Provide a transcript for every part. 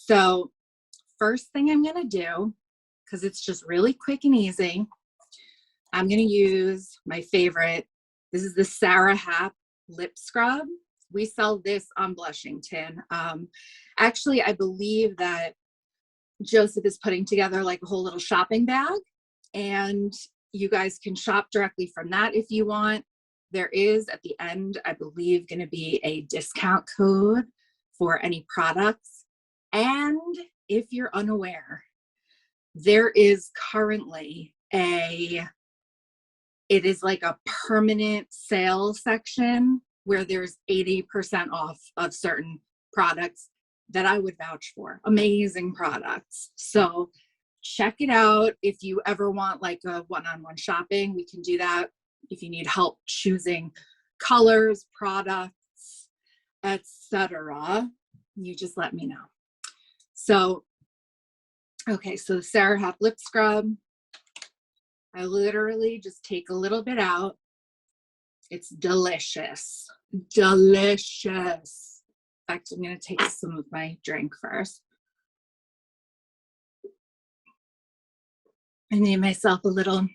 So first thing I'm going to do, because it's just really quick and easy, I'm going to use my favorite. This is the Serra Hap Lip Scrub. We sell this on Blushington. Actually, I believe that Joseph is putting together like a whole little shopping bag, and you guys can shop directly from that if you want. There is at the end, I believe, going to be a discount code for any products. And if you're unaware, there is currently it is like a permanent sale section where there's 80% off of certain products that I would vouch for. Amazing products. So check it out. If you ever want like a one-on-one shopping, we can do that. If you need help choosing colors, products, etc., you just let me know. So, okay, so the Serra Hap Lip Scrub, I literally just take a little bit out. It's delicious. Delicious. In fact, I'm going to take some of my drink first. I made myself a little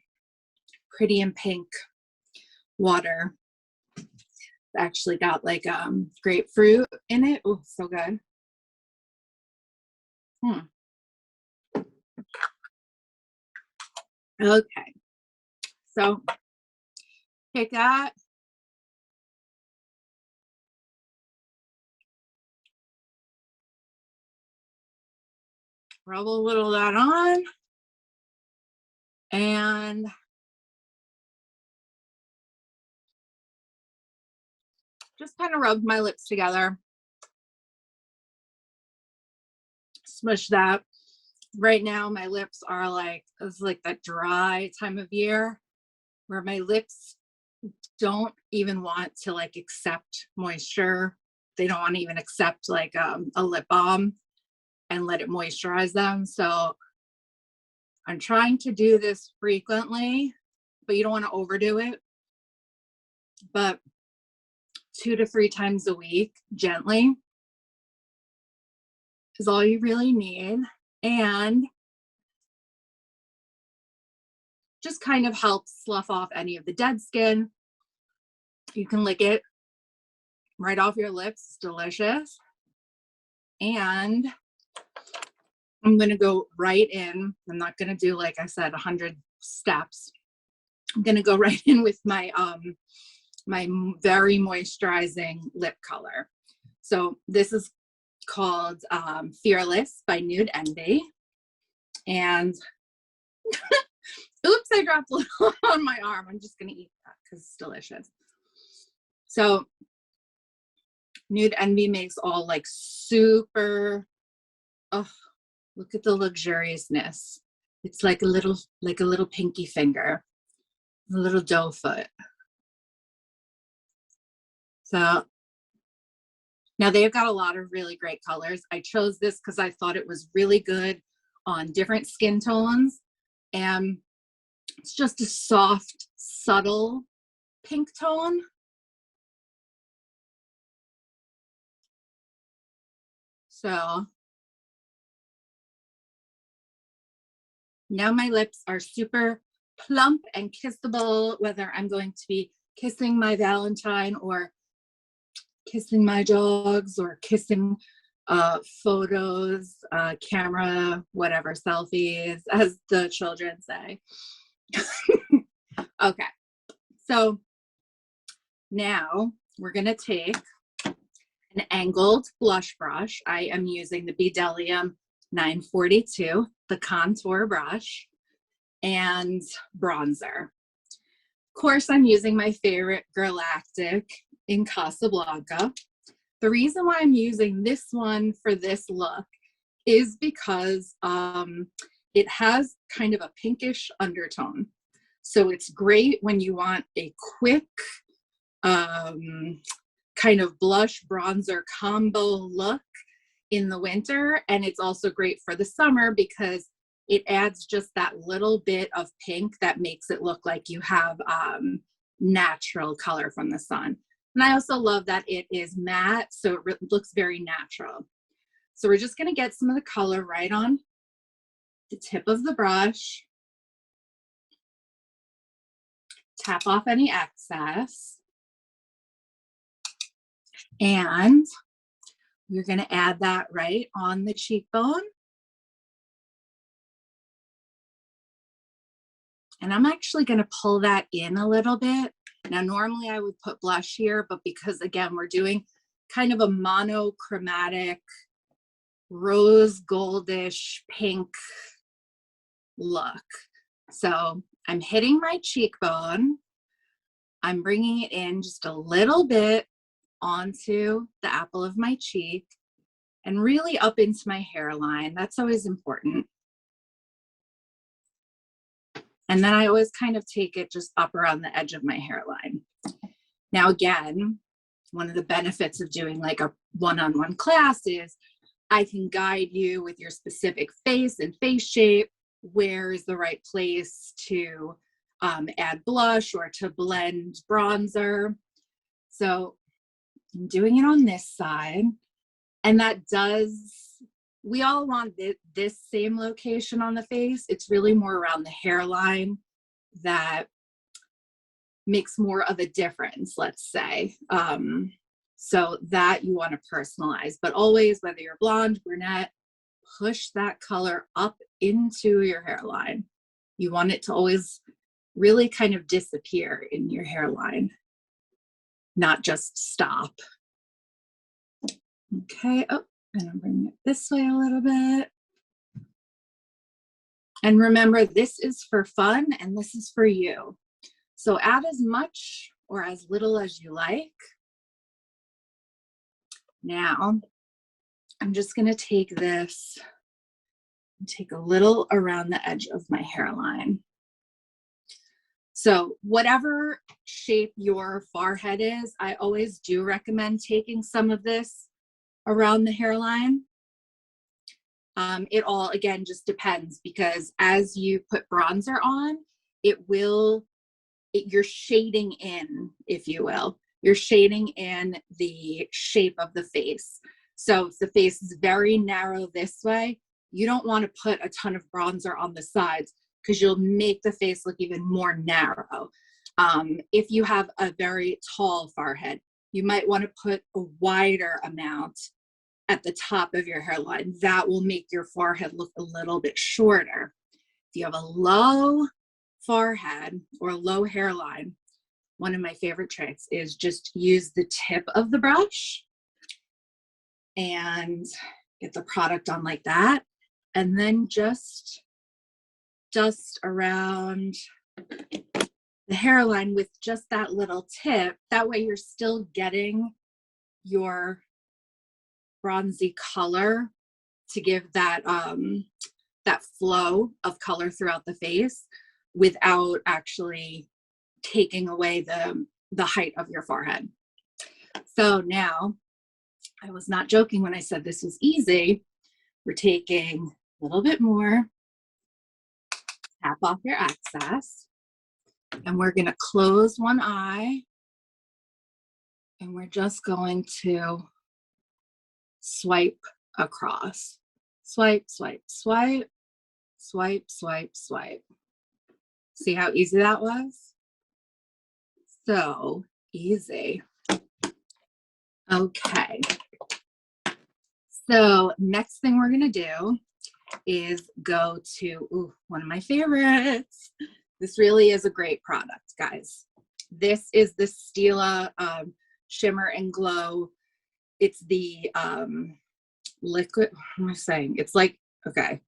pretty and pink water. It's actually got like grapefruit in it. Oh, so good. Okay. So take that. Rub a little of that on. And just kind of rub my lips together. Smush that. Right now, my lips are like, it's like that dry time of year where my lips don't even want to like accept moisture. They don't want to even accept like a lip balm and let it moisturize them. So I'm trying to do this frequently, but you don't want to overdo it. But 2 to 3 times a week, gently, is all you really need. And just kind of helps slough off any of the dead skin. You can lick it right off your lips. It's delicious. And I'm going to go right in. I'm not going to do, like I said, 100 steps. I'm going to go right in with my my very moisturizing lip color. So this is called Fearless by Nude Envy. And oops, I dropped a little on my arm. I'm just going to eat that because it's delicious. So Nude Envy makes all like super, oh, look at the luxuriousness. It's like a little pinky finger, a little doe foot. So now they've got a lot of really great colors. I chose this because I thought it was really good on different skin tones. And it's just a soft, subtle pink tone. So now my lips are super plump and kissable, whether I'm going to be kissing my Valentine or kissing my dogs or kissing photos, camera, whatever, selfies, as the children say. Okay, so now we're going to take an angled blush brush. I am using the Bdellium 942, the contour brush, and bronzer. Of course, I'm using my favorite Galactic in Casablanca. The reason why I'm using this one for this look is because it has kind of a pinkish undertone. So it's great when you want a quick kind of blush bronzer combo look in the winter. And it's also great for the summer because it adds just that little bit of pink that makes it look like you have natural color from the sun. And I also love that it is matte, so it looks very natural. So we're just going to get some of the color right on the tip of the brush. Tap off any excess. And we're going to add that right on the cheekbone. And I'm actually going to pull that in a little bit. Now, normally I would put blush here, but because again, we're doing kind of a monochromatic rose goldish pink look. So I'm hitting my cheekbone. I'm bringing it in just a little bit onto the apple of my cheek and really up into my hairline. That's always important. And then I always kind of take it just up around the edge of my hairline. Now, again, one of the benefits of doing like a one-on-one class is I can guide you with your specific face and face shape. Where is the right place to add blush or to blend bronzer? So I'm doing it on this side. And that does, we all want this same location on the face. It's really more around the hairline that makes more of a difference, let's say. So that you want to personalize, but always, whether you're blonde, brunette, push that color up into your hairline. You want it to always really kind of disappear in your hairline, not just stop. Okay, oh, I'm gonna bring it this way a little bit. And remember, this is for fun and this is for you. So add as much or as little as you like. Now, I'm just gonna take this and take a little around the edge of my hairline. So whatever shape your forehead is, I always do recommend taking some of this around the hairline. It all, again, just depends, because as you put bronzer on, you're shading in, if you will. You're shading in the shape of the face. So if the face is very narrow this way, you don't want to put a ton of bronzer on the sides because you'll make the face look even more narrow. If you have a very tall forehead, you might want to put a wider amount at the top of your hairline. That will make your forehead look a little bit shorter. If you have a low forehead or low hairline, one of my favorite tricks is just use the tip of the brush and get the product on like that. And then just around the hairline with just that little tip. That way you're still getting your bronzy color to give that that flow of color throughout the face without actually taking away the height of your forehead. So now, I was not joking when I said this was easy. We're taking a little bit more, tap off your excess, and we're going to close one eye, and we're just going to swipe across. Swipe, swipe, swipe, swipe, swipe, swipe. See how easy that was? So easy. Okay. So next thing we're going to do is go to one of my favorites. This really is a great product, guys. This is the Stila Shimmer and Glow. It's the liquid, what am I saying? It's like, okay.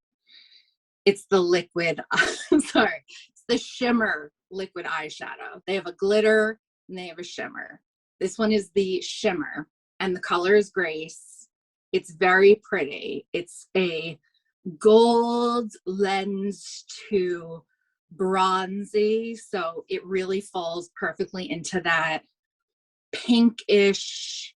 It's the liquid, I'm sorry. It's the Shimmer liquid eyeshadow. They have a glitter and they have a shimmer. This one is the Shimmer and the color is Grace. It's very pretty. It's a gold lens to bronzy, so it really falls perfectly into that pinkish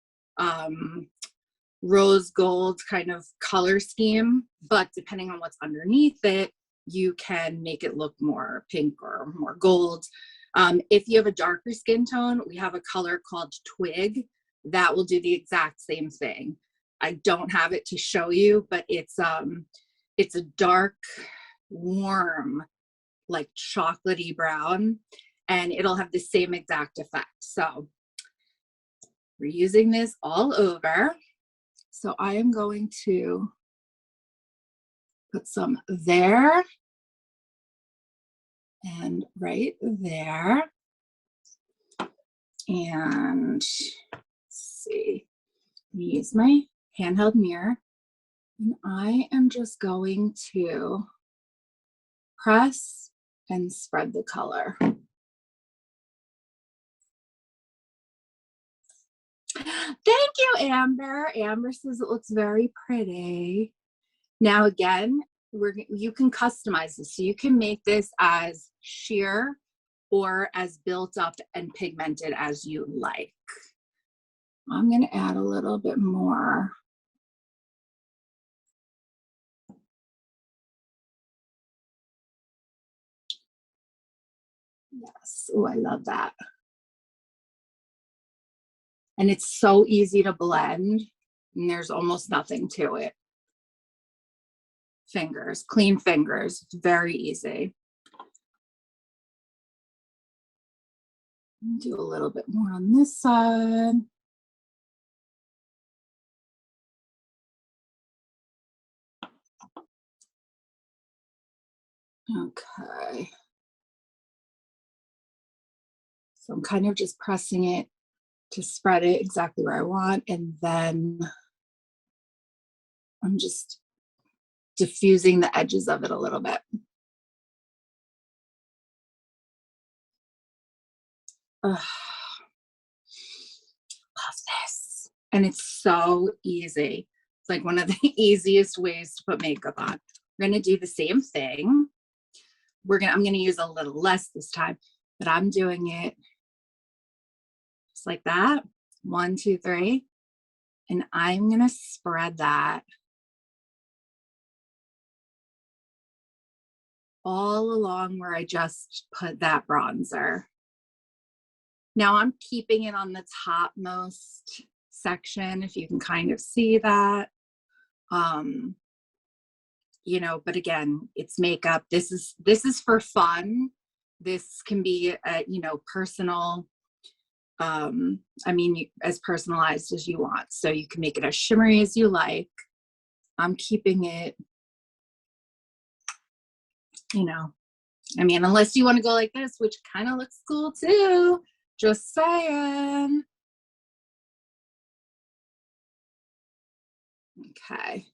rose gold kind of color scheme, but depending on what's underneath it, you can make it look more pink or more gold. If you have a darker skin tone, we have a color called Twig that will do the exact same thing. I don't have it to show you, but it's a dark, warm, like chocolatey brown, and it'll have the same exact effect. So we're using this all over. So I am going to put some there and right there. And let's see, use my handheld mirror. And I am just going to press and spread the color. Thank you, Amber. Amber says it looks very pretty. Now again, you can customize this. So you can make this as sheer or as built up and pigmented as you like. I'm going to add a little bit more. Yes. Oh, I love that. And it's so easy to blend, and there's almost nothing to it. Fingers, clean fingers, it's very easy. Do a little bit more on this side. Okay. So I'm kind of just pressing it to spread it exactly where I want, and then I'm just diffusing the edges of it a little bit. Ugh. Love this. And it's so easy. It's like one of the easiest ways to put makeup on. We're gonna do the same thing. I'm gonna use a little less this time, but I'm doing it just like that. 1, 2, 3. And I'm gonna spread that all along where I just put that bronzer. Now I'm keeping it on the topmost section, if you can kind of see that. You know, but again, it's makeup. This is for fun. This can be you know, personal. I mean, as personalized as you want. So you can make it as shimmery as you like. I'm keeping it, you know, I mean, unless you want to go like this, which kind of looks cool too. Just saying. Okay.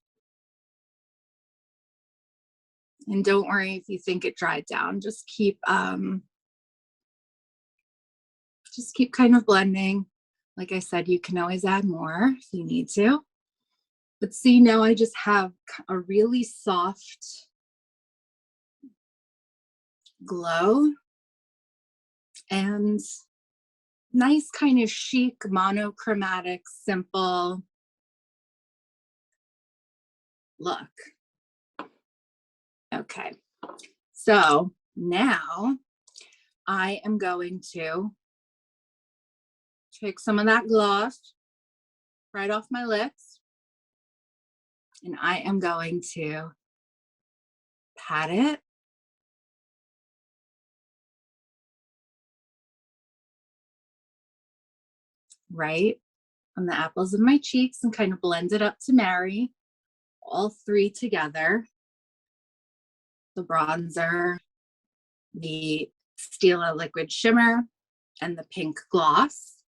And don't worry if you think it dried down. Just keep kind of blending. Like I said, you can always add more if you need to. But see, now I just have a really soft glow and nice kind of chic, monochromatic, simple look. Okay, so now I am going to take some of that gloss right off my lips, and I am going to pat it right on the apples of my cheeks and kind of blend it up to marry all three together. The bronzer, the Stila liquid shimmer, and the pink gloss.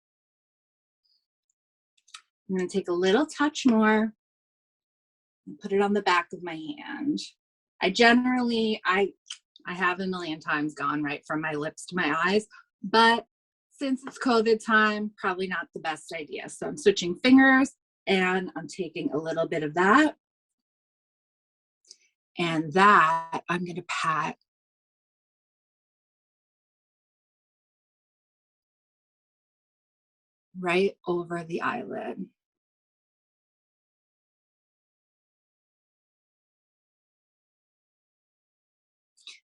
I'm going to take a little touch more and put it on the back of my hand. I have a million times gone right from my lips to my eyes, but since it's COVID time, probably not the best idea. So I'm switching fingers and I'm taking a little bit of that. And that I'm going to pat right over the eyelid.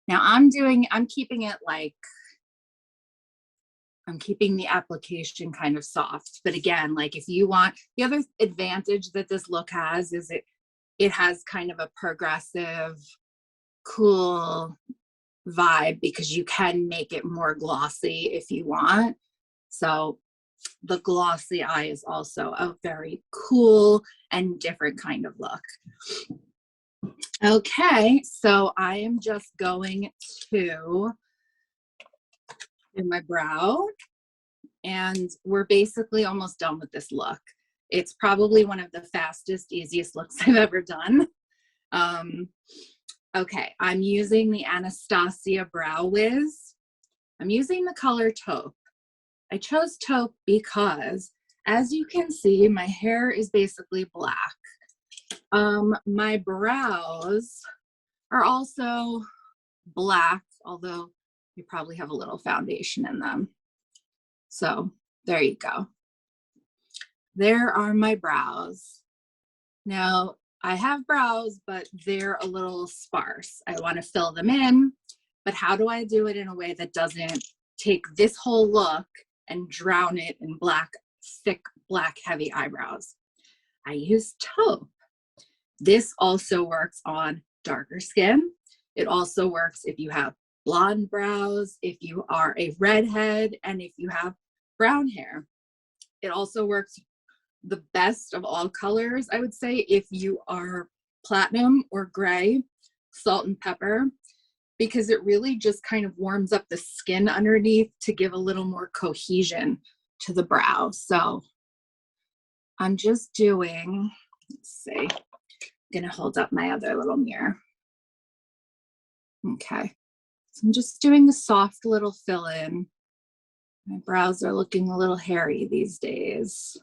Now I'm keeping it like, I'm keeping the application kind of soft. But again, like if you want, the other advantage that this look has is it has kind of a progressive, cool vibe because you can make it more glossy if you want. So the glossy eye is also a very cool and different kind of look. Okay, so I am just going to do my brow, and we're basically almost done with this look. It's probably one of the fastest, easiest looks I've ever done. Okay, I'm using the Anastasia Brow Wiz. I'm using the color taupe. I chose taupe because, as you can see, my hair is basically black. My brows are also black, although you probably have a little foundation in them. So there you go. There are my brows. Now, I have brows, but they're a little sparse. I want to fill them in, but how do I do it in a way that doesn't take this whole look and drown it in black, thick, black, heavy eyebrows? I use taupe. This also works on darker skin. It also works if you have blonde brows, if you are a redhead, and if you have brown hair. It also works the best of all colors, I would say, if you are platinum or gray, salt and pepper, because it really just kind of warms up the skin underneath to give a little more cohesion to the brow. So I'm just doing, let's see, I'm gonna hold up my other little mirror. Okay, so I'm just doing the soft little fill in. My brows are looking a little hairy these days.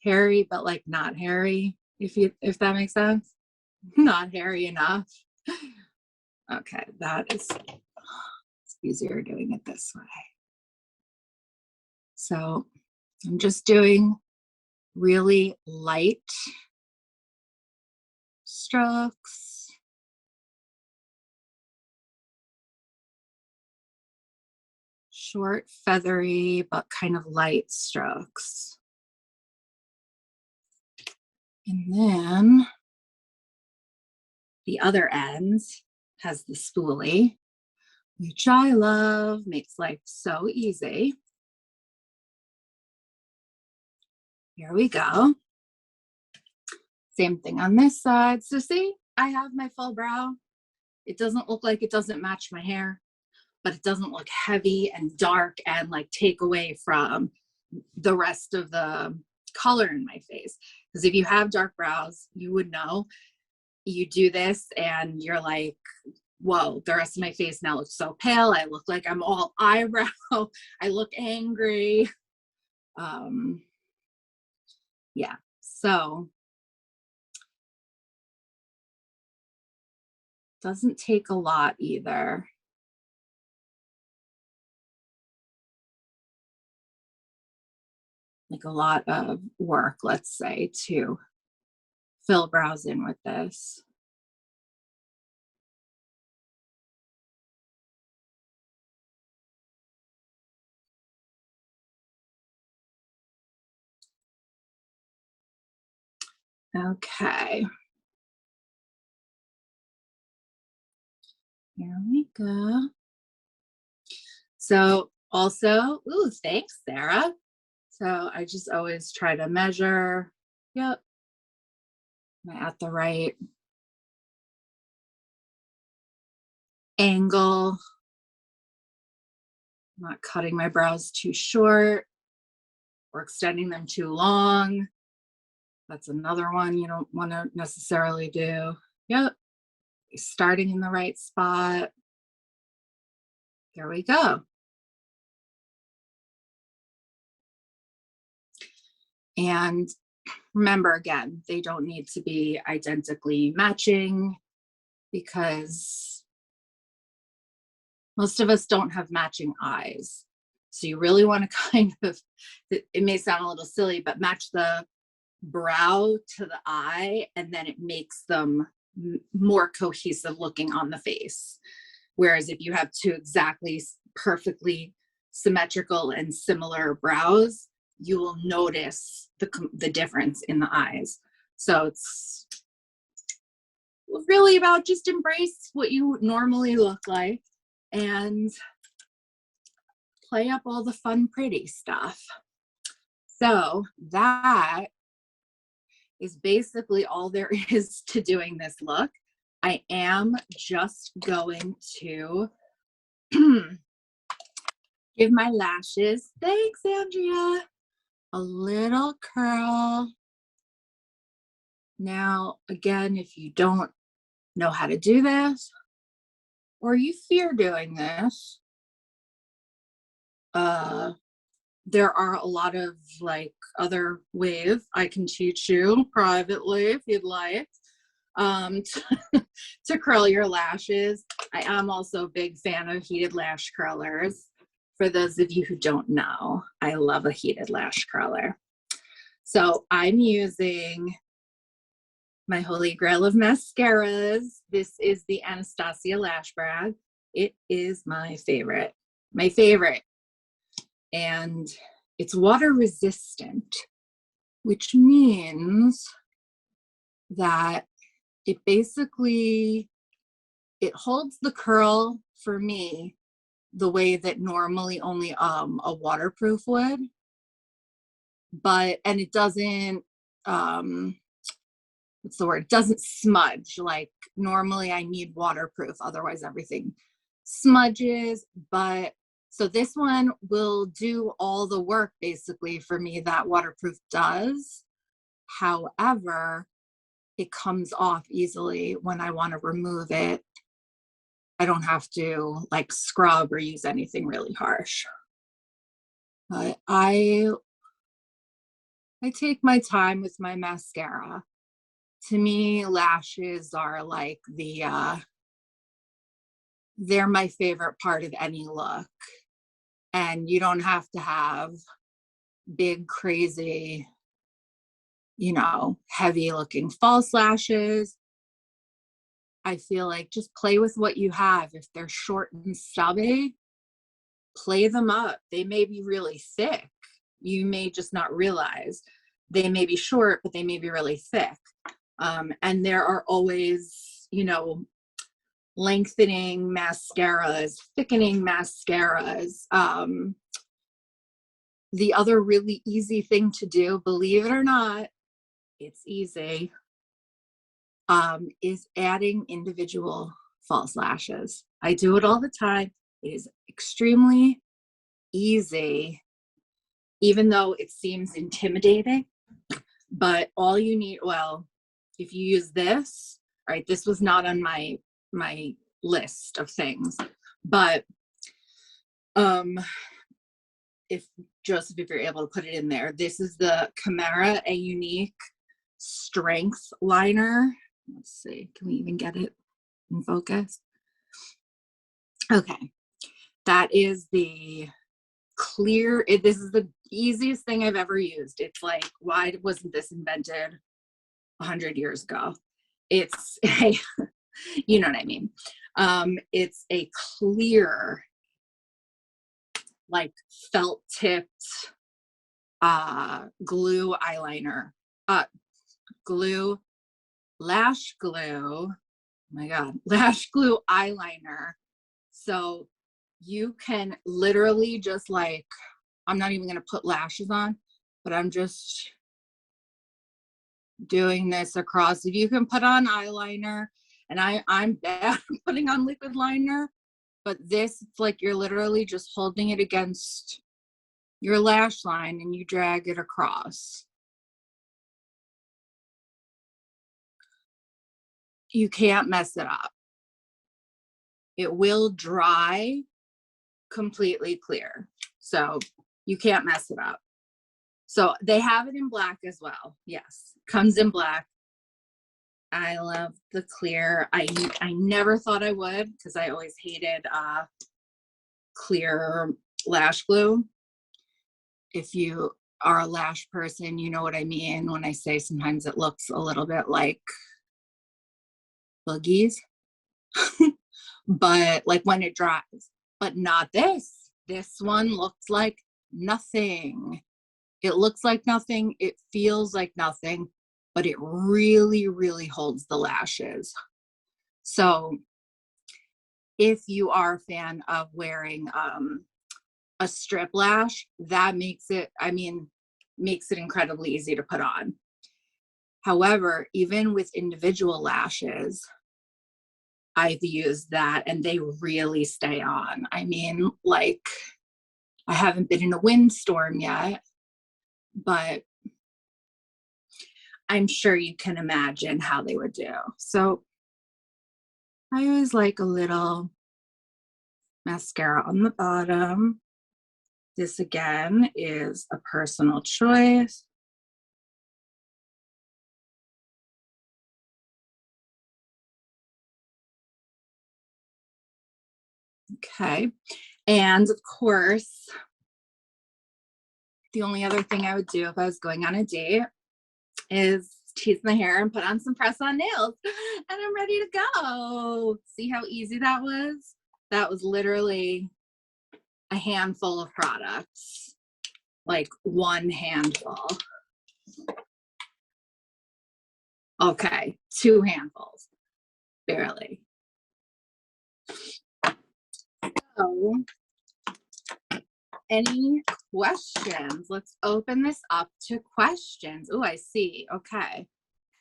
Hairy, but like not hairy, if that makes sense. Not hairy enough. Okay, it's easier doing it this way. So I'm just doing really light strokes. Short, feathery, but kind of light strokes. And then the other end has the spoolie, which I love, makes life so easy. Here we go. Same thing on this side. So see, I have my full brow. It doesn't look like it doesn't match my hair, but it doesn't look heavy and dark and like take away from the rest of the color in my face. Because if you have dark brows, you would know. You do this and you're like, whoa, the rest of my face now looks so pale. I look like I'm all eyebrow. I look angry. Yeah, so doesn't take a lot either. Like a lot of work, let's say, to fill brows in with this. Okay. Here we go. So also, ooh, thanks, Sarah. So I just always try to measure. Yep. Am I at the right angle? I'm not cutting my brows too short or extending them too long. That's another one you don't want to necessarily do. Yep. Starting in the right spot. There we go. And remember, again, they don't need to be identically matching because most of us don't have matching eyes. So you really want to kind of, it may sound a little silly, but match the brow to the eye, and then it makes them more cohesive looking on the face. Whereas if you have two exactly perfectly symmetrical and similar brows, you will notice the difference in the eyes. So it's really about just embrace what you normally look like and play up all the fun, pretty stuff. So that is basically all there is to doing this look. I am just going to give my lashes, thanks Andrea, a little curl. Now, again, if you don't know how to do this, or you fear doing this, there are a lot of like other ways I can teach you privately if you'd like to curl your lashes. I am also a big fan of heated lash curlers. For those of you who don't know, I love a heated lash curler. So I'm using my holy grail of mascaras. This is the Anastasia Lash Brag. It is my favorite. And it's water resistant, which means that it basically, it holds the curl for me the way that normally only a waterproof would, and it doesn't, what's the word? It doesn't smudge. Like normally I need waterproof, otherwise everything smudges. But so this one will do all the work basically for me that waterproof does. However, it comes off easily when I want to remove it. I don't have to like scrub or use anything really harsh. But I take my time with my mascara. To me, lashes are like they're my favorite part of any look. And you don't have to have big, crazy, you know, heavy looking false lashes. I feel like just play with what you have. If they're short and stubby, play them up. They may be really thick. You may just not realize. They may be short, but they may be really thick. And there are always, you know, lengthening mascaras, thickening mascaras. The other really easy thing to do, believe it or not, it's easy, is adding individual false lashes. I do it all the time. It is extremely easy, even though it seems intimidating, but all you need, well, if you use this, right, this was not on my list of things, but if Joseph, if you're able to put it in there, this is the Chimera, a unique strength liner. Let's see, can we even get it in focus? Okay, that is the clear, this is the easiest thing I've ever used. It's like, why wasn't this invented 100 years ago? It's a, you know what I mean? It's a clear, like felt tipped glue eyeliner, lash glue, oh my God, lash glue eyeliner. So you can literally just like, I'm not even gonna put lashes on, but I'm just doing this across. If you can put on eyeliner, and I'm bad at putting on liquid liner, but this, it's like you're literally just holding it against your lash line and you drag it across. You can't mess it up. It will dry completely clear. So you can't mess it up. So they have it in black as well. Yes, comes in black. I love the clear. I never thought I would, because I always hated clear lash glue. If you are a lash person, you know what I mean when I say sometimes it looks a little bit like boogies. But like when it dries, but not this. This one looks like nothing. It looks like nothing. It feels like nothing, but it really, really holds the lashes. So if you are a fan of wearing a strip lash, that makes it, makes it incredibly easy to put on. However, even with individual lashes, I've used that and they really stay on. I mean, like, I haven't been in a windstorm yet, but I'm sure you can imagine how they would do. So I always like a little mascara on the bottom. This again is a personal choice. Okay. And of course, the only other thing I would do if I was going on a date is tease my hair and put on some press-on nails, and I'm ready to go. See how easy that was? That was literally a handful of products, like one handful. Okay, 2 handfuls, barely. So, any questions? Let's open this up to questions. Oh, I see. Okay.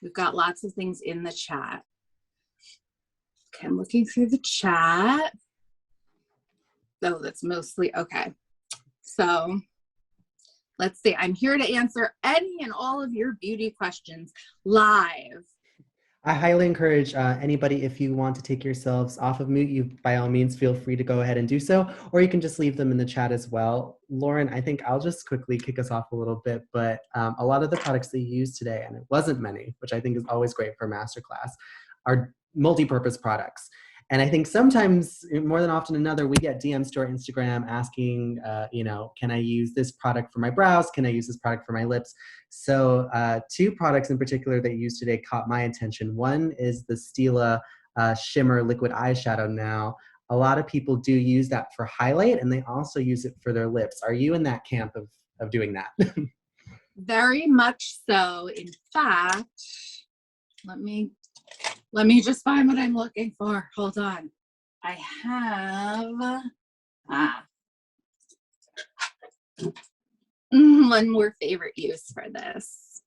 We've got lots of things in the chat. Okay, I'm looking through the chat. Oh, that's mostly, okay. So let's see. I'm here to answer any and all of your beauty questions live. I highly encourage anybody, if you want to take yourselves off of mute, you by all means feel free to go ahead and do so, or you can just leave them in the chat as well. Lauren, I think I'll just quickly kick us off a little bit, but a lot of the products that you used today, and it wasn't many, which I think is always great for MasterClass, are multi-purpose products. And I think sometimes, more than often another, we get DMs to our Instagram asking, can I use this product for my brows? Can I use this product for my lips? So 2 products in particular that you used today caught my attention. One is the Stila Shimmer Liquid Eyeshadow now. A lot of people do use that for highlight, and they also use it for their lips. Are you in that camp of doing that? Very much so. In fact, let me just find what I'm looking for. Hold on. I have one more favorite use for this.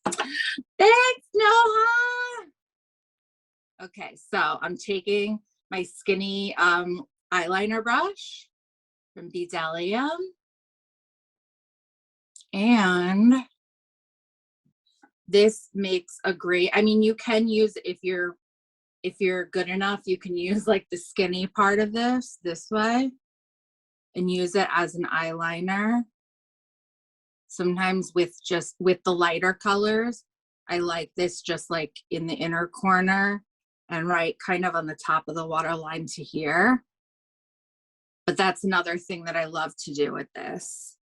Thanks, Noah. Okay, so I'm taking my skinny eyeliner brush from Bdellium, and this makes a great, you can use, if you're good enough, you can use like the skinny part of this way and use it as an eyeliner. Sometimes with the lighter colors, I like this just like in the inner corner and right kind of on the top of the waterline to here. But that's another thing that I love to do with this.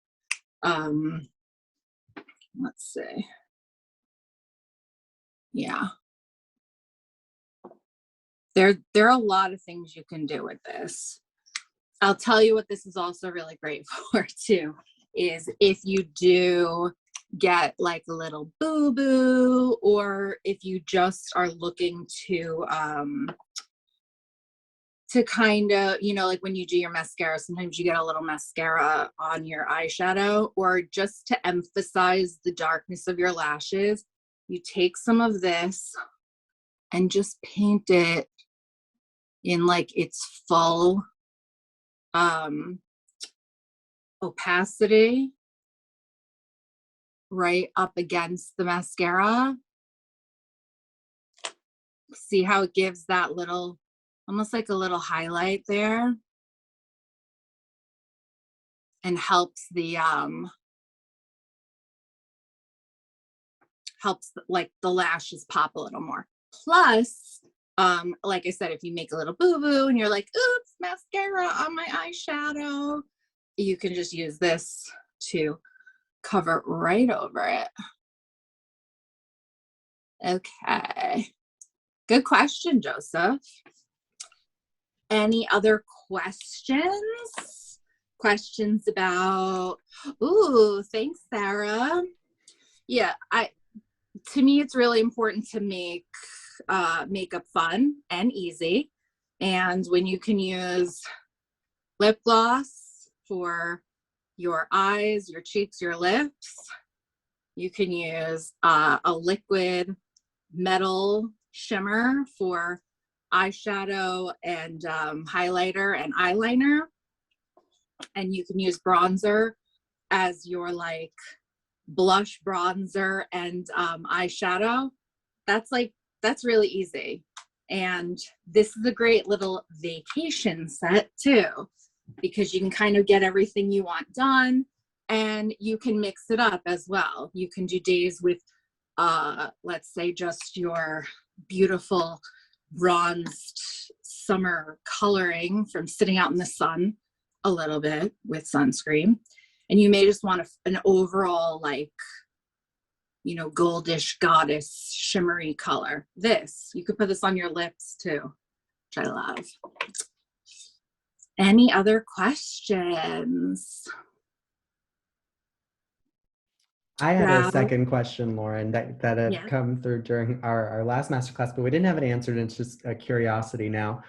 Let's see. Yeah. There are a lot of things you can do with this. I'll tell you what this is also really great for too, is if you do get like a little boo-boo, or if you just are looking to kind of, like when you do your mascara, sometimes you get a little mascara on your eyeshadow, or just to emphasize the darkness of your lashes, you take some of this and just paint it in like its full opacity right up against the mascara. See how it gives that little, almost like a little highlight there, and helps the like the lashes pop a little more. Plus, like I said, if you make a little boo-boo and you're like, oops, mascara on my eyeshadow, you can just use this to cover right over it. Okay. Good question, Joseph. Any other questions? Questions about, ooh, thanks, Sarah. Yeah, to me, it's really important to make makeup fun and easy. And when you can use lip gloss for your eyes, your cheeks, your lips, you can use a liquid metal shimmer for eyeshadow and highlighter and eyeliner. And you can use bronzer as your like blush, bronzer, and eyeshadow. That's really easy. And this is a great little vacation set too, because you can kind of get everything you want done, and you can mix it up as well. You can do days with let's say just your beautiful bronzed summer coloring from sitting out in the sun a little bit with sunscreen, and you may just want an overall like, you know, goldish goddess shimmery color. This, you could put this on your lips too, which I love. Any other questions? I had a Wow. second question, Lauren, that had Yeah. come through during our last masterclass, but we didn't have it answered, and it's just a curiosity now.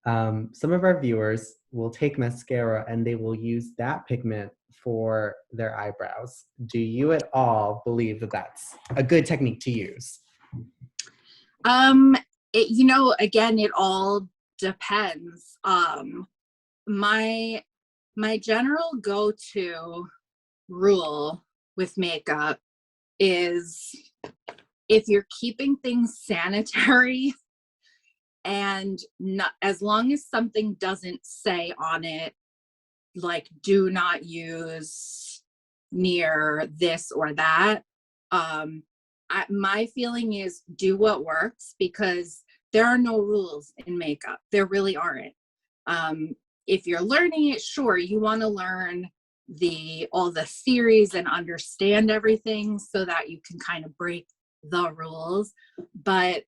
Some of our viewers will take mascara and they will use that pigment for their eyebrows. Do you at all believe that that's a good technique to use? You know, again, it all depends. My general go-to rule with makeup is, if you're keeping things sanitary and not, as long as something doesn't say on it like do not use near this or that, my feeling is do what works, because there are no rules in makeup. There really aren't. If you're learning it, sure, you want to learn all the theories and understand everything so that you can kind of break the rules. But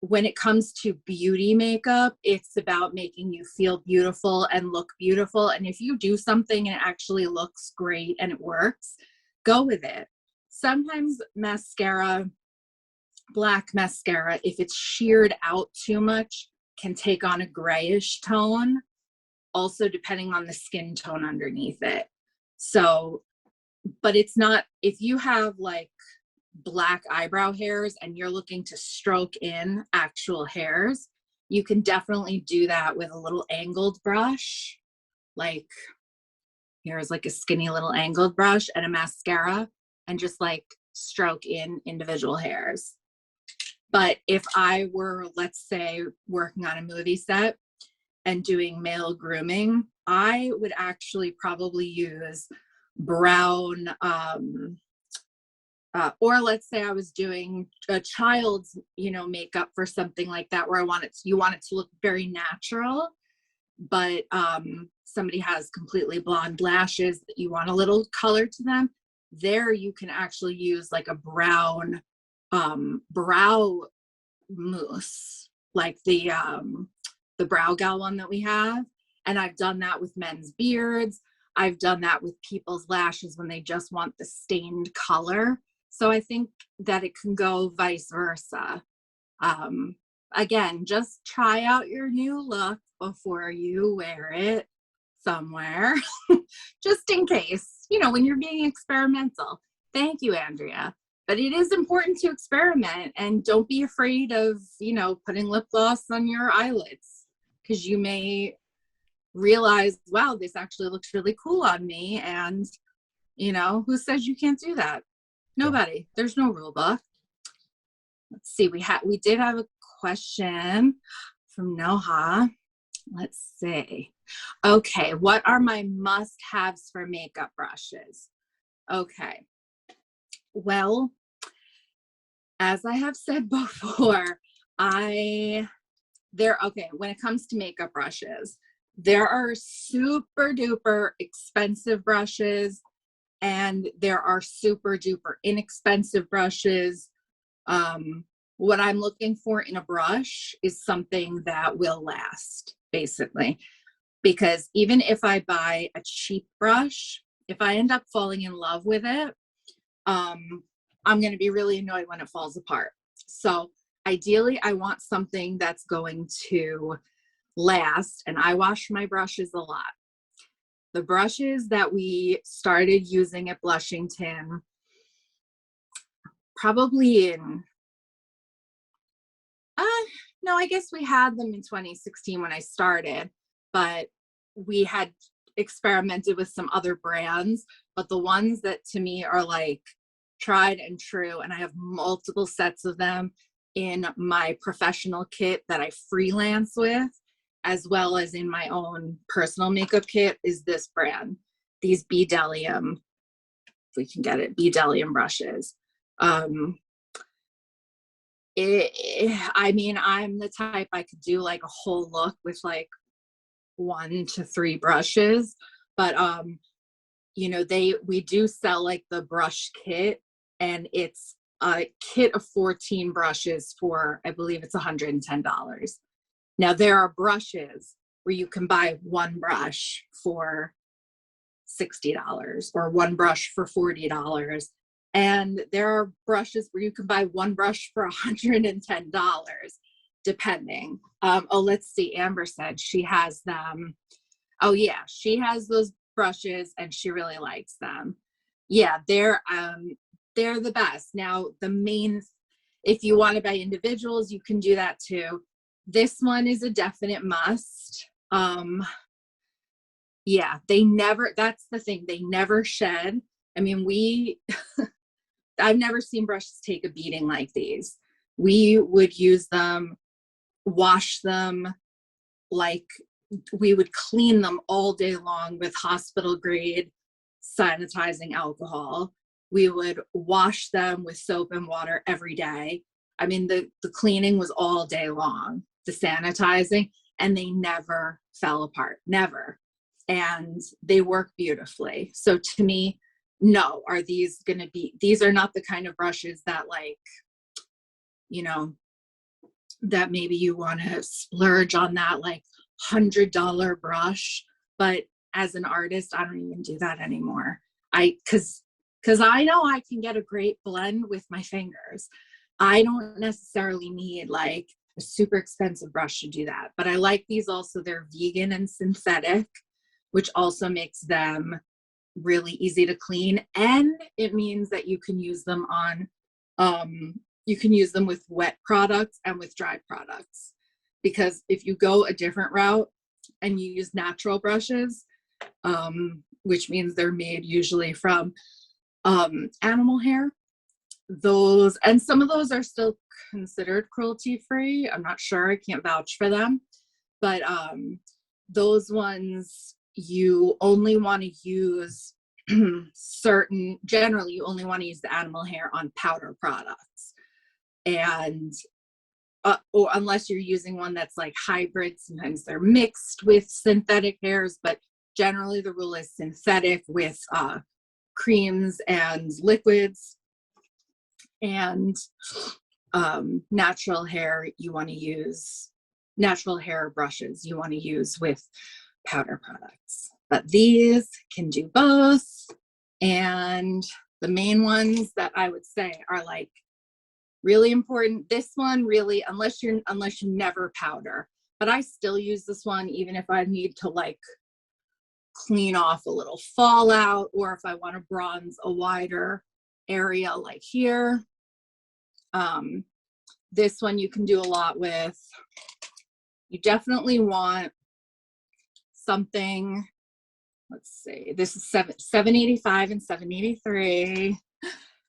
when it comes to beauty makeup, it's about making you feel beautiful and look beautiful. And if you do something and it actually looks great and it works, go with it. Sometimes mascara, black mascara, if it's sheared out too much, can take on a grayish tone, also depending on the skin tone underneath it. So, but it's not, if you have like black eyebrow hairs and you're looking to stroke in actual hairs, you can definitely do that with a little angled brush. Like, here's like a skinny little angled brush and a mascara, and just like stroke in individual hairs. But if I were, let's say, working on a movie set and doing male grooming, I would actually probably use brown, or let's say I was doing a child's, you know, makeup for something like that, where you want it to look very natural, but somebody has completely blonde lashes that you want a little color to them. There you can actually use like a brown brow mousse, like the Brow Gal one that we have. And I've done that with men's beards. I've done that with people's lashes when they just want the stained color. So I think that it can go vice versa. Again, just try out your new look before you wear it somewhere, just in case, you know, when you're being experimental. Thank you, Andrea. But it is important to experiment, and don't be afraid of, you know, putting lip gloss on your eyelids, because you may realize, wow, this actually looks really cool on me. And, you know, who says you can't do that? Nobody. There's no rule book. Let's see. We did have a question from Noha. Let's see. Okay. What are my must-haves for makeup brushes? Okay. Well, as I have said before, when it comes to makeup brushes, there are super duper expensive brushes and there are super duper inexpensive brushes. what I'm looking for in a brush is something that will last, basically. Because even if I buy a cheap brush, if I end up falling in love with it, I'm going to be really annoyed when it falls apart. So ideally, I want something that's going to last, and I wash my brushes a lot. The brushes that we started using at Blushington, probably in, no, I guess we had them in 2016 when I started, but we had experimented with some other brands, but the ones that to me are like tried and true, and I have multiple sets of them in my professional kit that I freelance with, as well as in my own personal makeup kit, is this brand. These Bdellium, if we can get it, Bdellium brushes. I mean, I'm the type I could do like a whole look with like 1 to 3 brushes, but you know, we do sell like the brush kit, and it's a kit of 14 brushes for, I believe it's $110. Now there are brushes where you can buy one brush for $60 or one brush for $40. And there are brushes where you can buy one brush for $110, depending. Oh, let's see. Amber said she has them. Oh yeah, she has those brushes and she really likes them. Yeah, they're the best. Now if you want to buy individuals, you can do that too. This one is a definite must. Yeah, that's the thing, they never shed. I mean, I've never seen brushes take a beating like these. We would use them, wash them, like we would clean them all day long with hospital grade sanitizing alcohol. We would wash them with soap and water every day. I mean, the cleaning was all day long, the sanitizing, and they never fell apart, never. And they work beautifully. So to me, no, these are not the kind of brushes that, like, you know, that maybe you want to splurge on that like $100 brush. But as an artist, I don't even do that anymore. Because I know I can get a great blend with my fingers. I don't necessarily need like a super expensive brush to do that. But I like these also. They're vegan and synthetic, which also makes them really easy to clean. And it means that you can use them you can use them with wet products and with dry products. Because if you go a different route and you use natural brushes, which means they're made usually from animal hair, and some of those are still considered cruelty free. I'm not sure, I can't vouch for them, but those ones you only want to use generally you only want to use the animal hair on powder products. And or unless you're using one that's like hybrid, sometimes they're mixed with synthetic hairs, but generally the rule is synthetic with creams and liquids. And natural hair brushes you want to use with powder products. But these can do both. And the main ones that I would say are like really important. This one really, unless you never powder, but I still use this one even if I need to like clean off a little fallout, or if I want to bronze a wider area like here. This one you can do a lot with. You definitely want something, let's see, this is 785 and 783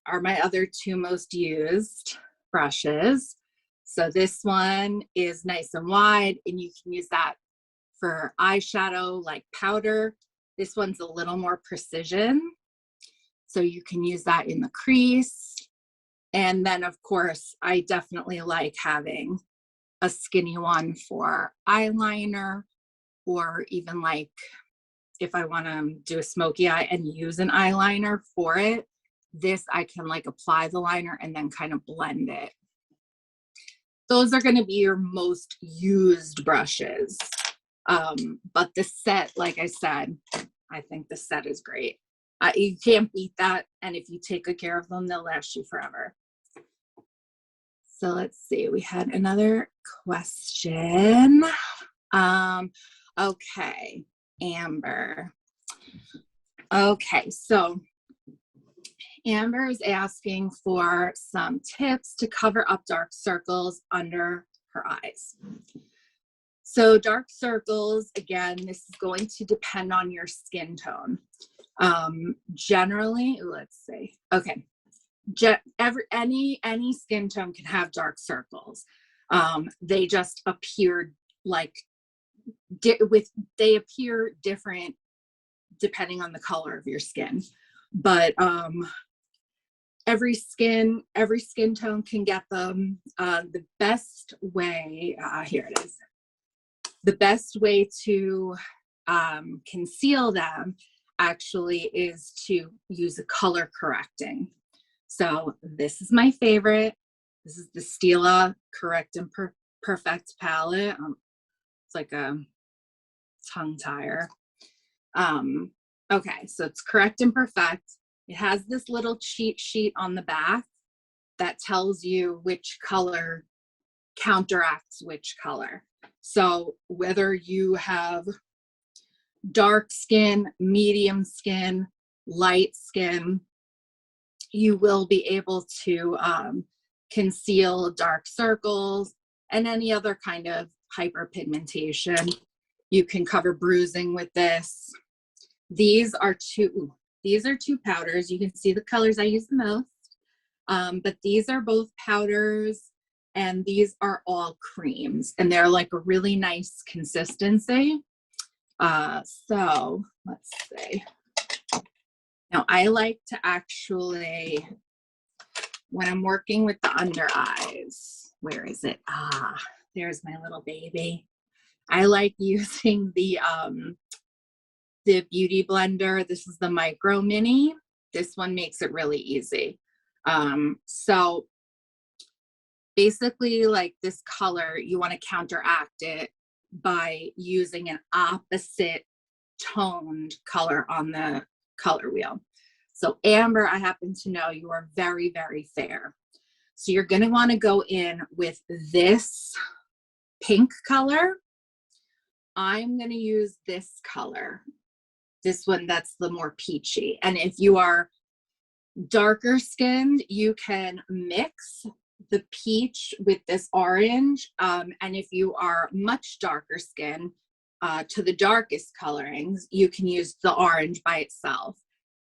are my other two most used brushes. So this one is nice and wide, and you can use that for eyeshadow like powder. This one's a little more precision, so you can use that in the crease. And then of course I definitely like having a skinny one for eyeliner, or even like if I want to do a smoky eye and use an eyeliner for it, this I can like apply the liner and then kind of blend it. those are going to be your most used brushes. But the set, like I said, I think the set is great. You can't beat that. And if you take good care of them, they'll last you forever. So let's see, we had another question. Okay, Amber. Okay, so Amber is asking for some tips to cover up dark circles under her eyes. So dark circles, again, this is going to depend on your skin tone. Generally, let's see. Okay, any skin tone can have dark circles. They just appear like they appear different depending on the color of your skin. But every skin tone can get them. The best way, here it is. The best way to conceal them actually is to use a color correcting. So this is my favorite. This is the Stila Correct and Perfect palette. It's like a tongue tire. Okay, so it's Correct and Perfect. It has this little cheat sheet on the back that tells you which color counteracts which color. So whether you have dark skin, medium skin, light skin, you will be able to conceal dark circles and any other kind of hyperpigmentation. You can cover bruising with this. These are two powders. You can see the colors I use the most, but these are both powders and these are all creams, and they're like a really nice consistency. So let's see. Now I like to actually, when I'm working with the under eyes, where is it? There's my little baby. I like using the Beauty Blender. This is the Micro Mini. This one makes it really easy. So basically, like this color, you want to counteract it by using an opposite toned color on the color wheel. So Amber, I happen to know you are very, very fair. So you're going to want to go in with this pink color. I'm going to use this color. This one, that's the more peachy. And if you are darker skinned, you can mix the peach with this orange. And if you are much darker skin, to the darkest colorings, you can use the orange by itself.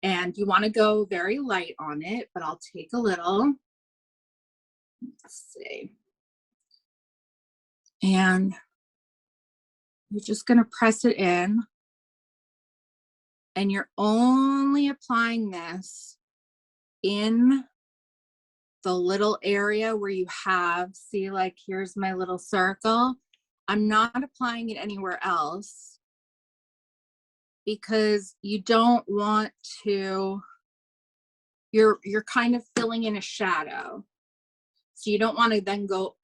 And you want to go very light on it, but I'll take a little. Let's see. And you're just going to press it in. And you're only applying this in the little area where you have, see, like here's my little circle. I'm not applying it anywhere else because you don't want to, you're kind of filling in a shadow. So you don't want to then go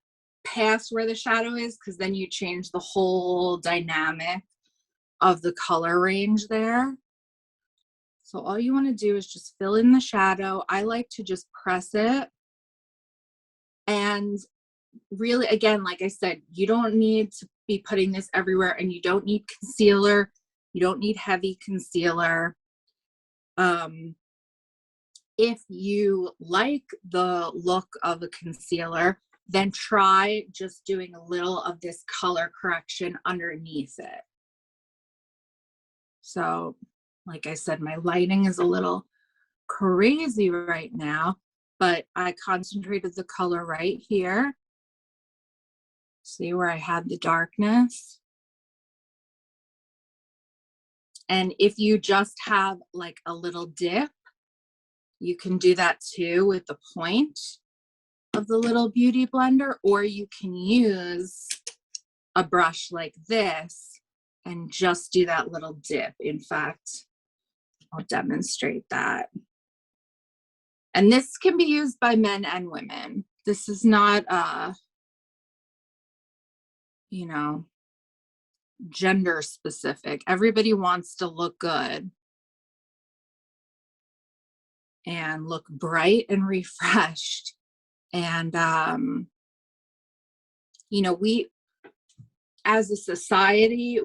past where the shadow is, because then you change the whole dynamic of the color range there. So all you want to do is just fill in the shadow. I like to just press it. And really, again, like I said, you don't need to be putting this everywhere, and you don't need concealer. You don't need heavy concealer. If you like the look of a concealer, then try just doing a little of this color correction underneath it. So, like I said, my lighting is a little crazy right now, but I concentrated the color right here. See where I had the darkness? And if you just have like a little dip, you can do that too with the point of the little Beauty Blender, or you can use a brush like this and just do that little dip. In fact, I'll demonstrate that. And this can be used by men and women. This is not you know, gender specific. Everybody wants to look good and look bright and refreshed. And, you know, we, as a society,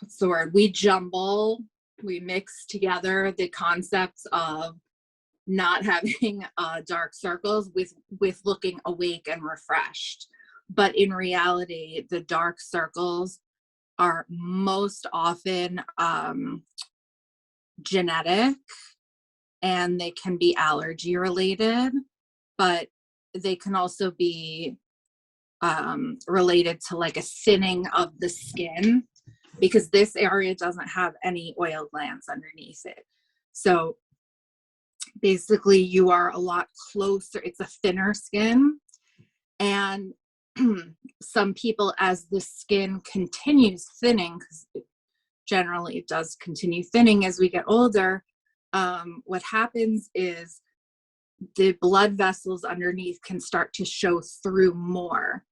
what's the word? We mix together the concepts of not having dark circles with looking awake and refreshed. But in reality, the dark circles are most often genetic, and they can be allergy related, but they can also be related to like a thinning of the skin, because this area doesn't have any oil glands underneath it. So basically you are a lot closer, it's a thinner skin. And some people, as the skin continues thinning, because generally it does continue thinning as we get older, what happens is the blood vessels underneath can start to show through more.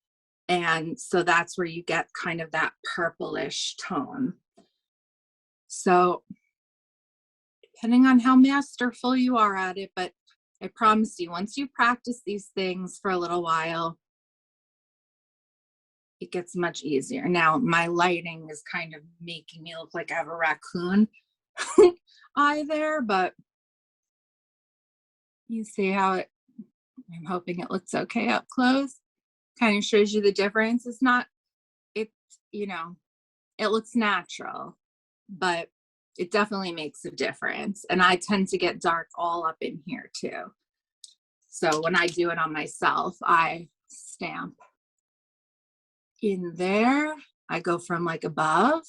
And so that's where you get kind of that purplish tone. So depending on how masterful you are at it, but I promise you, once you practice these things for a little while, it gets much easier. Now, my lighting is kind of making me look like I have a raccoon eye there, but you see how I'm hoping it looks okay up close. Kind of shows you the difference. You know, it looks natural, but it definitely makes a difference. And I tend to get dark all up in here too. So when I do it on myself, I stamp in there. I go from like above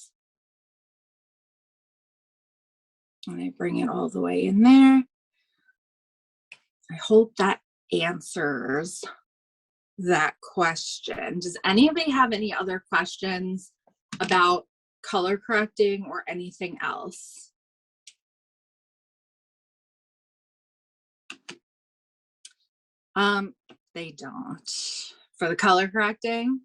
and I bring it all the way in there. I hope that answers that question. Does anybody have any other questions about color correcting or anything else? They don't. For the color correcting,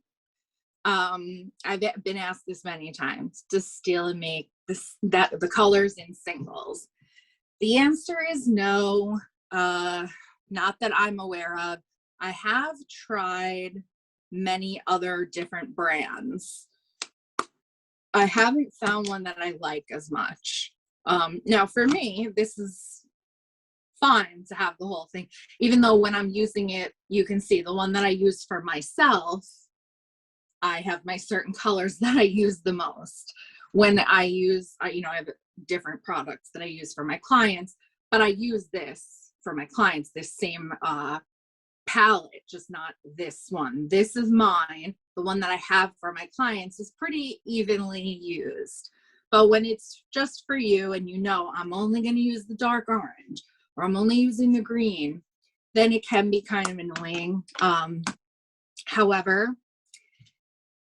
I've been asked this many times. Does Stila make the colors in singles? The answer is no. Not that I'm aware of. I have tried many other different brands. I haven't found one that I like as much. Now for me, this is fine to have the whole thing, even though when I'm using it, you can see the one that I use for myself, I have my certain colors that I use the most. When I use, I have different products that I use for my clients, but I use this for my clients, this same palette, just not this one. This is mine. The one that I have for my clients is pretty evenly used. But when it's just for you and I'm only going to use the dark orange or I'm only using the green, then it can be kind of annoying. However,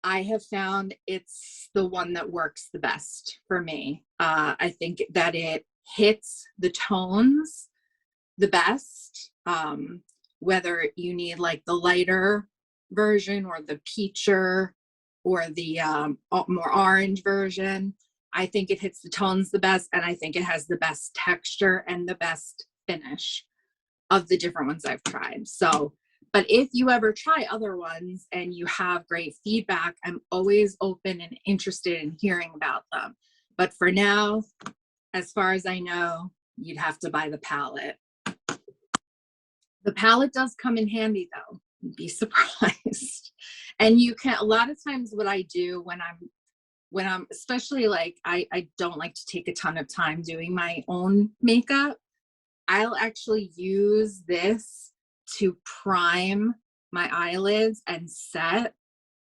I have found it's the one that works the best for me. I think that it hits the tones the best, whether you need like the lighter version or the peacher or the more orange version. I think it hits the tones the best, and I think it has the best texture and the best finish of the different ones I've tried. So, but if you ever try other ones and you have great feedback, I'm always open and interested in hearing about them. But for now, as far as I know, you'd have to buy the palette. The palette does come in handy though. You'd be surprised. And you can, a lot of times what I do when I'm especially like, I don't like to take a ton of time doing my own makeup. I'll actually use this to prime my eyelids and set.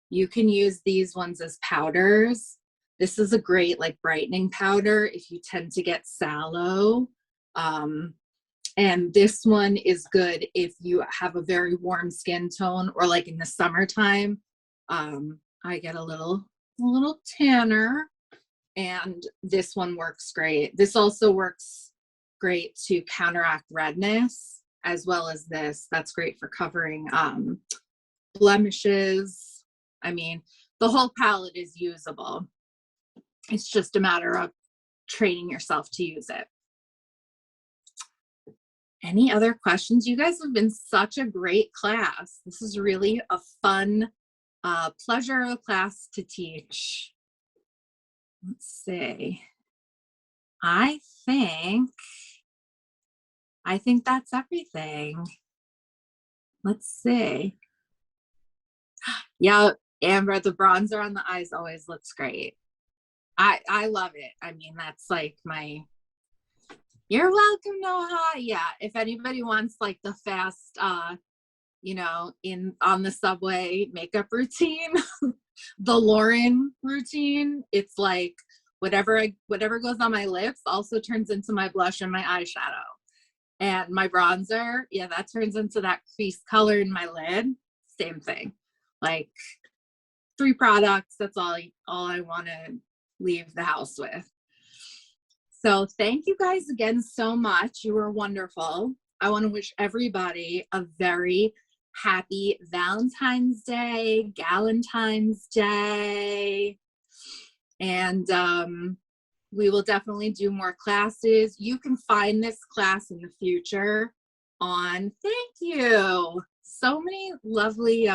You can use these ones as powders. This is a great like brightening powder if you tend to get sallow. And this one is good if you have a very warm skin tone, or like in the summertime, I get a little tanner, and this one works great. This also works great to counteract redness, as well as this. That's great for covering blemishes. I mean, the whole palette is usable. It's just a matter of training yourself to use it. Any other questions? You guys have been such a great class. This is really a fun, pleasure of class to teach. Let's see. I think that's everything. Let's see. Yeah, Amber, the bronzer on the eyes always looks great. I love it. I mean, that's like my, you're welcome, Noha. Yeah, if anybody wants like the fast, you know, on the subway makeup routine, the Lauren routine, it's like whatever goes on my lips also turns into my blush and my eyeshadow. And my bronzer, yeah, that turns into that crease color in my lid. Same thing. Like 3 products, that's all I want to leave the house with. So thank you guys again so much. You were wonderful. I want to wish everybody a very happy Valentine's Day, Galentine's Day. And we will definitely do more classes. You can find this class in the future on, thank you. So many lovely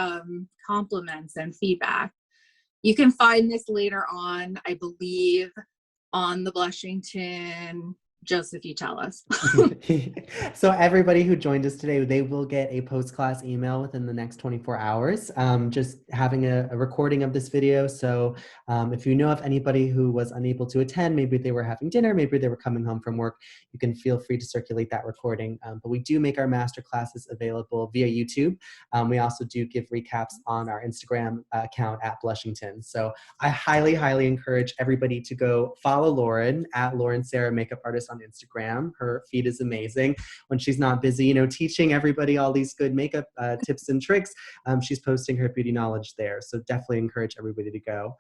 compliments and feedback. You can find this later on, I believe, on the Blushington, just if you tell us. So everybody who joined us today, they will get a post-class email within the next 24 hours, just having a recording of this video. So if you know of anybody who was unable to attend, maybe they were having dinner, maybe they were coming home from work, you can feel free to circulate that recording. But we do make our master classes available via YouTube. We also do give recaps on our Instagram account at Blushington. So I highly, highly encourage everybody to go follow Lauren at Lauren Serra Makeup Artist on Instagram. Her feed is amazing. When she's not busy, you know, teaching everybody all these good makeup tips and tricks, she's posting her beauty knowledge there. So definitely encourage everybody to go.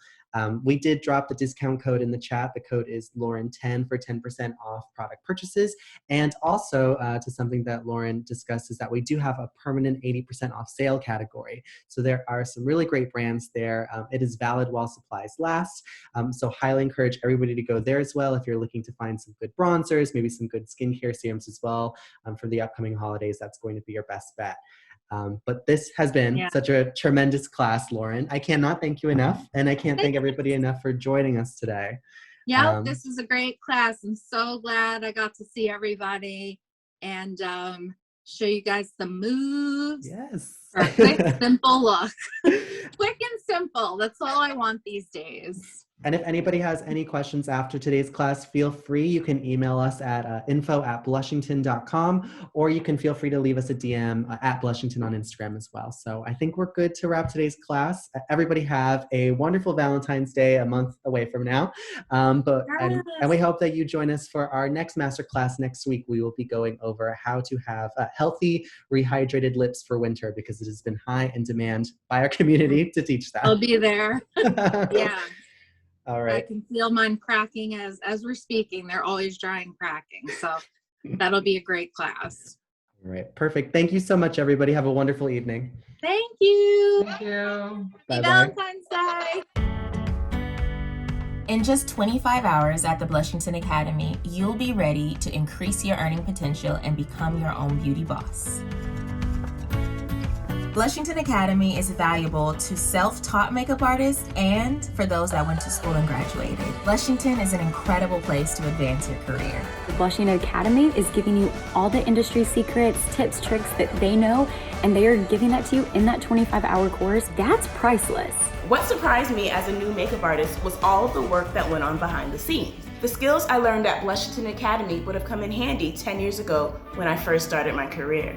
We did drop the discount code in the chat. The code is Lauren10 for 10% off product purchases. And also to something that Lauren discussed is that we do have a permanent 80% off sale category. So there are some really great brands there. It is valid while supplies last. So highly encourage everybody to go there as well if you're looking to find some good bronzers, maybe some good skincare serums as well. For the upcoming holidays, that's going to be your best bet. But this has been such a tremendous class, Lauren. I cannot thank you enough, and I can't thank everybody enough for joining us today. Yeah, this was a great class. I'm so glad I got to see everybody and show you guys the moves. Yes. For a quick, simple look. Quick and simple. That's all I want these days. And if anybody has any questions after today's class, feel free. You can email us at info@blushington.com, or you can feel free to leave us a DM at Blushington on Instagram as well. So I think we're good to wrap today's class. Everybody have a wonderful Valentine's Day a month away from now. And we hope that you join us for our next masterclass next week. We will be going over how to have healthy, rehydrated lips for winter, because it has been high in demand by our community to teach that. I'll be there. Yeah. All right. I can feel mine cracking as we're speaking. They're always dry and cracking. So that'll be a great class. All right. Perfect. Thank you so much, everybody. Have a wonderful evening. Thank you. Thank you. Happy Valentine's Day. In just 25 hours at the Blushington Academy, you'll be ready to increase your earning potential and become your own beauty boss. Blushington Academy is valuable to self-taught makeup artists and for those that went to school and graduated. Blushington is an incredible place to advance your career. The Blushington Academy is giving you all the industry secrets, tips, tricks that they know, and they are giving that to you in that 25-hour course. That's priceless. What surprised me as a new makeup artist was all of the work that went on behind the scenes. The skills I learned at Blushington Academy would have come in handy 10 years ago when I first started my career.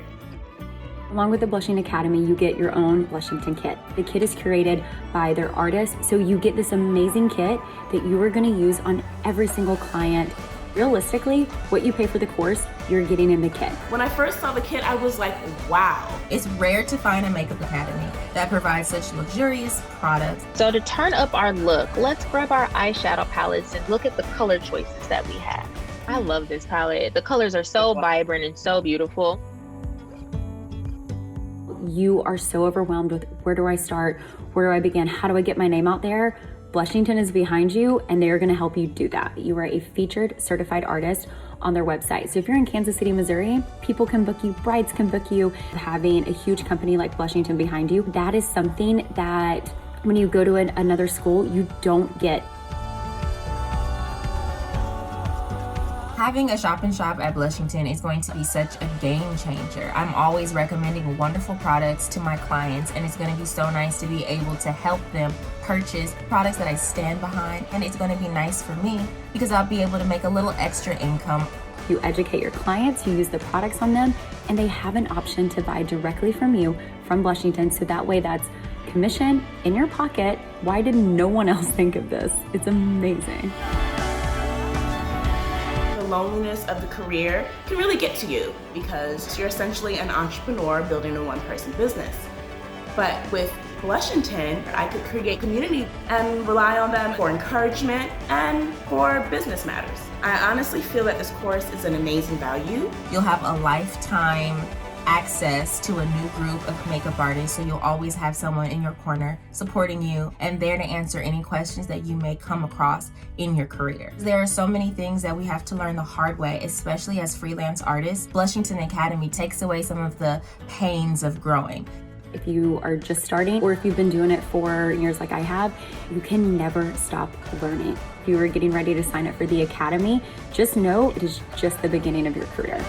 Along with the Blushing Academy, you get your own Blushington kit. The kit is curated by their artists, so you get this amazing kit that you are going to use on every single client. Realistically, what you pay for the course, you're getting in the kit. When I first saw the kit, I was like, wow. It's rare to find a makeup academy that provides such luxurious products. So to turn up our look, let's grab our eyeshadow palettes and look at the color choices that we have. I love this palette. The colors are so vibrant and so beautiful. you are so overwhelmed with where do I start? Where do I begin? How do I get my name out there? Blushington is behind you and they are gonna help you do that. You are a featured certified artist on their website. So if you're in Kansas City, Missouri, people can book you, brides can book you. Having a huge company like Blushington behind you, that is something that when you go to another school, you don't get. Having a shop and shop at Blushington is going to be such a game changer. I'm always recommending wonderful products to my clients, and it's going to be so nice to be able to help them purchase products that I stand behind, and it's going to be nice for me because I'll be able to make a little extra income. You educate your clients, you use the products on them, and they have an option to buy directly from you, from Blushington, so that way that's commission in your pocket. Why did no one else think of this? It's amazing. Loneliness of the career can really get to you because you're essentially an entrepreneur building a one-person business. But with Blushington, I could create community and rely on them for encouragement and for business matters. I honestly feel that this course is an amazing value. You'll have a lifetime access to a new group of makeup artists, so you'll always have someone in your corner supporting you and there to answer any questions that you may come across in your career. There are so many things that we have to learn the hard way, especially as freelance artists. Blushington Academy takes away some of the pains of growing. If you are just starting, or if you've been doing it for years like I have, you can never stop learning. If you are getting ready to sign up for the Academy, just know it is just the beginning of your career.